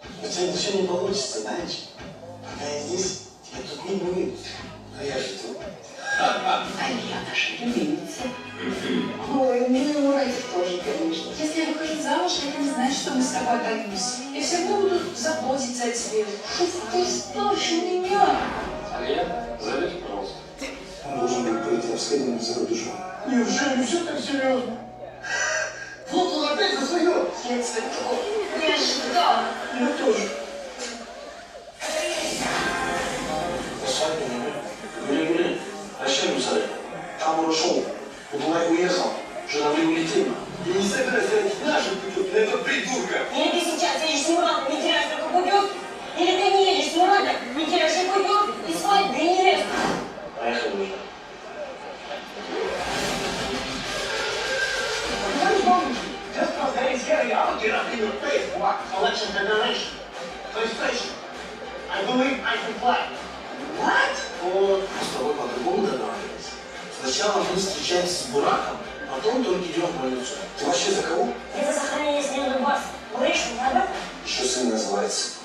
У тебя ничего не получится, знаешь? Пока я здесь, тебя тут не будет. А я же тут. А я наша любимица. Ой, мне нравится тоже, конечно. Если я выхожу замуж, это не значит, что мы с тобой отдалимся. Я все равно буду заботиться о тебе. Ты старше меня. Алия, залезь, пожалуйста. Он должен был пойти обследование за рубежом. Неужели все так серьезно? Вот он опять за свое! Я тебя такого не ожидала. Я тоже. Свадьбу не гуляй. Прощай, Мусарай. Там он ушел. Удалай уехал. Жена не улетела. Я не собираюсь ради наших путем на этого придурка! Или ты сейчас едешь с Муратом, не теряешь только путем, или ты не едешь с Муратом, не теряешь и путем, и свадьбы, и невесту. Поехали уже. Just because there is Harry, I'll get up in your face, what? Election federation. PlayStation. I believe I can fly. What? Вот, мы с тобой по-другому договаривались. Сначала мы встречаемся с Бураком, потом только идем в больницу. Ты вообще за кого? Я за сохранение семейного барства. Говоришь, что надо? Еще сын называется.